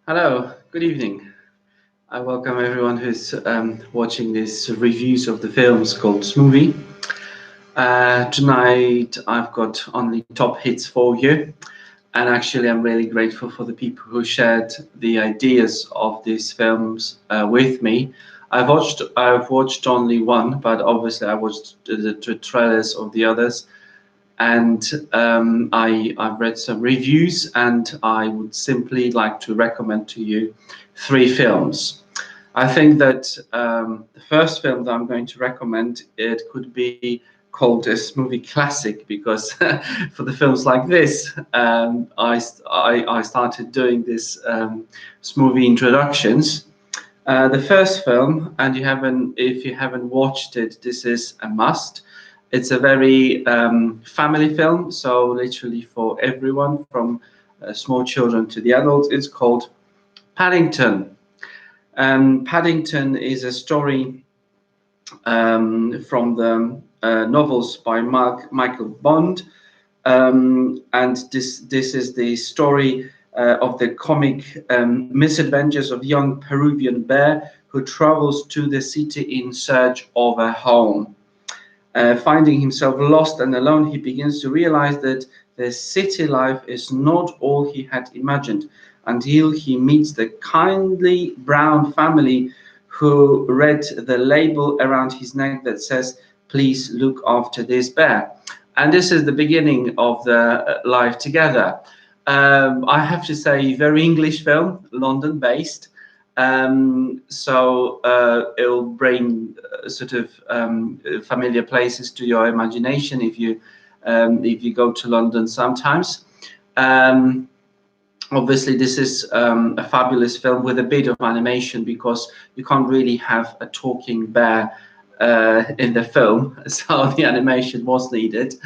Hello, good evening. I welcome everyone who's watching these reviews of the films called Smovie. Tonight I've got only top hits for you, and actually I'm really grateful for the people who shared the ideas of these films with me. I've watched only one, but obviously I watched the trailers of the others, and I've read some reviews, and I would simply like to recommend to you three films. I think that the first film that I'm going to recommend, it could be called a movie classic, because for the films like this, I started doing this movie introductions. The first film, and if you haven't watched it, this is a must. It's a very family film, so literally for everyone, from small children to the adults. It's called Paddington. Paddington is a story from the novels by Michael Bond, and this is the story of the comic misadventures of young Peruvian bear who travels to the city in search of a home. Finding himself lost and alone, he begins to realize that the city life is not all he had imagined, until he meets the kindly brown family who read the label around his neck that says, "Please look after this bear." And this is the beginning of the life together. I have to say, very English film, London based. It'll bring sort of familiar places to your imagination if you go to London sometimes. Um, Obviously, this is a fabulous film with a bit of animation, because you can't really have a talking bear in the film, so the animation was needed.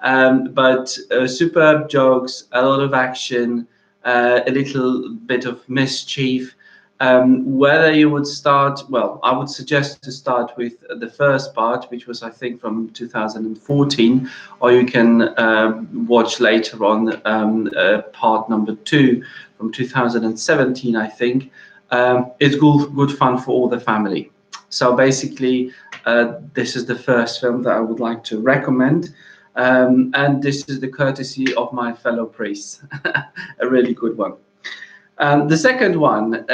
But superb jokes, a lot of action, a little bit of mischief. Whether you would start, well, I would suggest to start with the first part, which was, I think, from 2014, or you can watch later on part number two from 2017, I think. It's good fun for all the family. So basically, this is the first film that I would like to recommend. And this is the courtesy of my fellow priests, a really good one. The second one,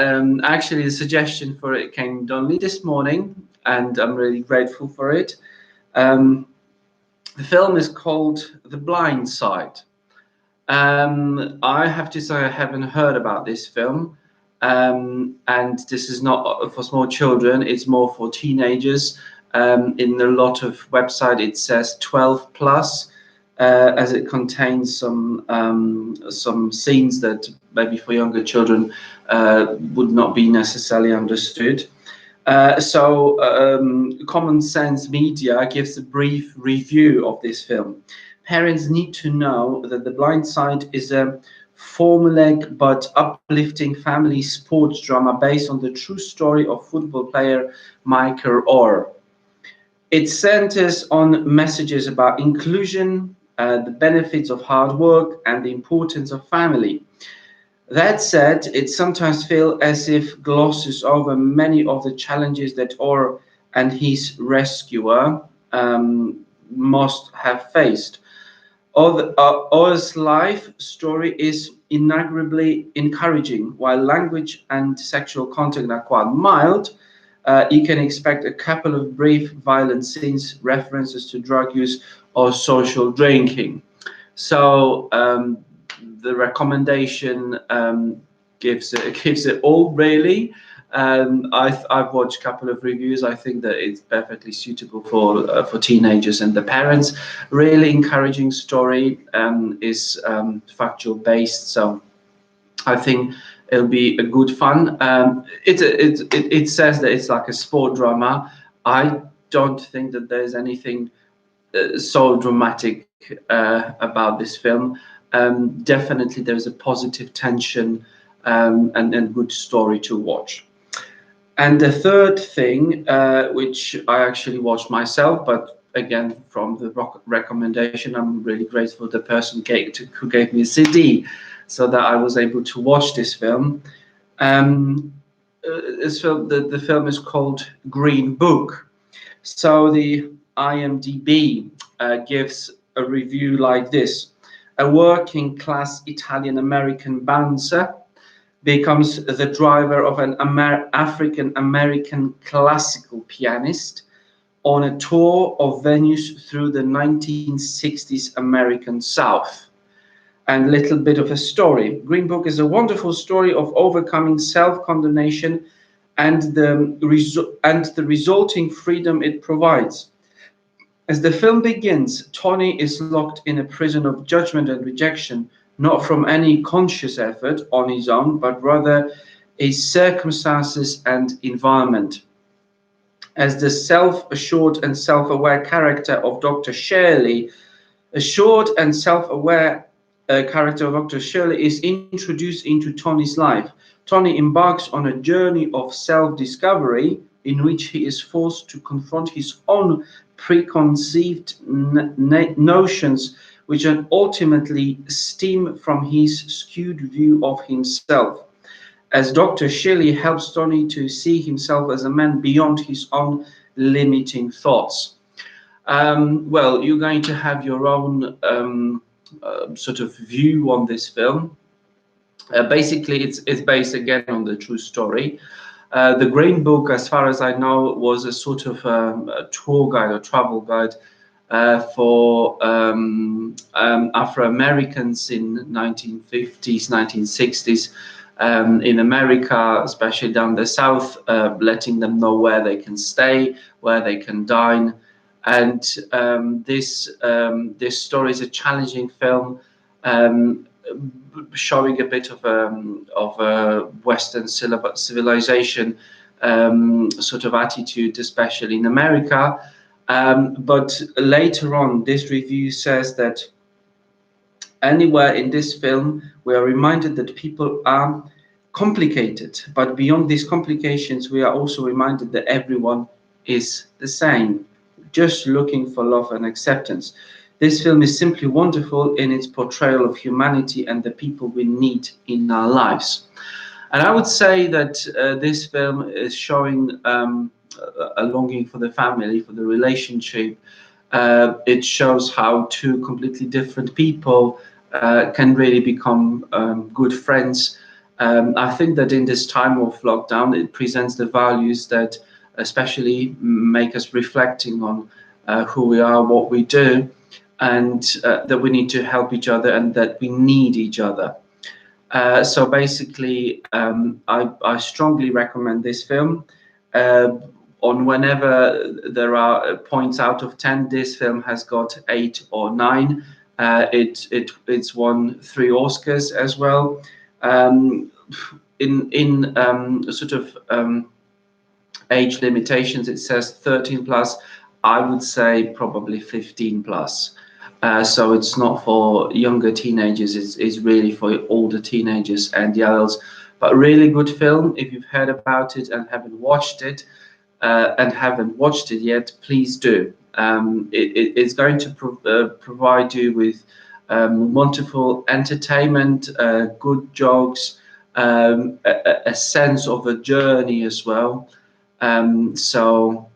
actually, the suggestion for it came only this morning, and I'm really grateful for it. Um, the film is called The Blind Side. I have to say I haven't heard about this film, and this is not for small children. It's more for teenagers. In a lot of website, it says 12 plus, as it contains some scenes that maybe for younger children would not be necessarily understood. Common Sense Media gives a brief review of this film. Parents need to know that The Blind Side is a formulaic but uplifting family sports drama based on the true story of football player Michael Orr. It centers on messages about inclusion, the benefits of hard work, and the importance of family. That said, it sometimes feels as if glosses over many of the challenges that Orr and his rescuer must have faced. Orr's life story is inarguably encouraging. While language and sexual content are quite mild, you can expect a couple of brief violent scenes, references to drug use or social drinking. So the recommendation gives it all, really. I've watched a couple of reviews. I think that it's perfectly suitable for teenagers and the parents. Really encouraging story, is factual based, so I think it'll be a good fun. It says that it's like a sport drama. I don't think that there's anything so dramatic about this film. Definitely, there's a positive tension, and good story to watch. And the third thing, which I actually watched myself, but again from the recommendation, I'm really grateful the person who gave me a CD, so that I was able to watch this film. Um, the film is called Green Book. So the IMDb gives a review like this: a working class Italian American bouncer becomes the driver of an African American classical pianist on a tour of venues through the 1960s American South. And a little bit of a story. Green Book is a wonderful story of overcoming self-condemnation and the resulting freedom it provides. As the film begins, Tony is locked in a prison of judgment and rejection, not from any conscious effort on his own, but rather his circumstances and environment. As the self-assured and self-aware character of Dr. Shirley, assured and self-aware character of Dr. Shirley is introduced into Tony's life. Tony embarks on a journey of self-discovery in which he is forced to confront his own preconceived notions, which ultimately stem from his skewed view of himself. As Dr. Shirley helps Tony to see himself as a man beyond his own limiting thoughts. Well, you're going to have your own sort of view on this film. Basically, it's based again on the true story. The Green Book, as far as I know, was a sort of a tour guide or travel guide for Afro Americans in 1950s, 1960s. In America, especially down the south, letting them know where they can stay, where they can dine, and this story is a challenging film, showing a bit of a Western civilization sort of attitude, especially in America. But later on, this review says that anywhere in this film, we are reminded that people are complicated, but beyond these complications, we are also reminded that everyone is the same, just looking for love and acceptance. This film is simply wonderful in its portrayal of humanity and the people we need in our lives. And I would say that this film is showing a longing for the family, for the relationship. It shows how two completely different people can really become good friends. I think that in this time of lockdown, it presents the values that especially make us reflecting on who we are, what we do, and that we need to help each other and that we need each other. So basically, I strongly recommend this film. On whenever there are points out of 10, this film has got 8 or 9. It's won 3 Oscars as well. In sort of age limitations, it says 13 plus. I would say probably 15 plus. So it's not for younger teenagers, it's really for older teenagers and the adults. But really good film. If you've heard about it and haven't watched it yet, please do. It's going to provide you with wonderful entertainment, good jokes, a sense of a journey as well. So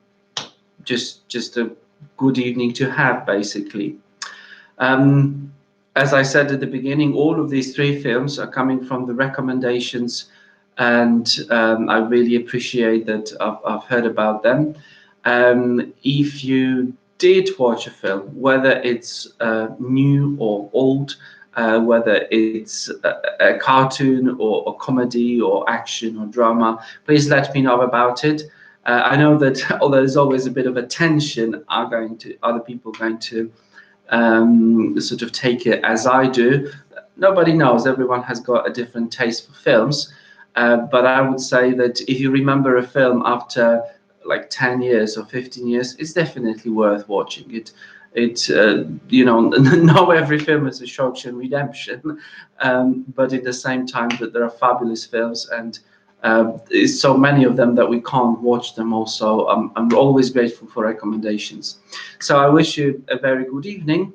just a good evening to have, basically. As I said at the beginning, all of these 3 films are coming from the recommendations, and I really appreciate that I've heard about them. If you did watch a film, whether it's new or old, whether it's a cartoon or a comedy or action or drama, please let me know about it. I know that although there's always a bit of a tension, are other people going to sort of take it as I do? Nobody knows. Everyone has got a different taste for films. But I would say that if you remember a film after like 10 years or 15 years, it's definitely worth watching it. You know, not every film is a Shawshank Redemption, but at the same time that there are fabulous films, and there's so many of them that we can't watch them all. So I'm always grateful for recommendations. So I wish you a very good evening.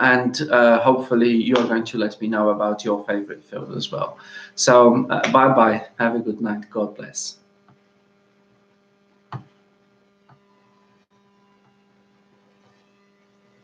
and hopefully you're going to let me know about your favorite film as well. So bye bye. Have a good night. God bless.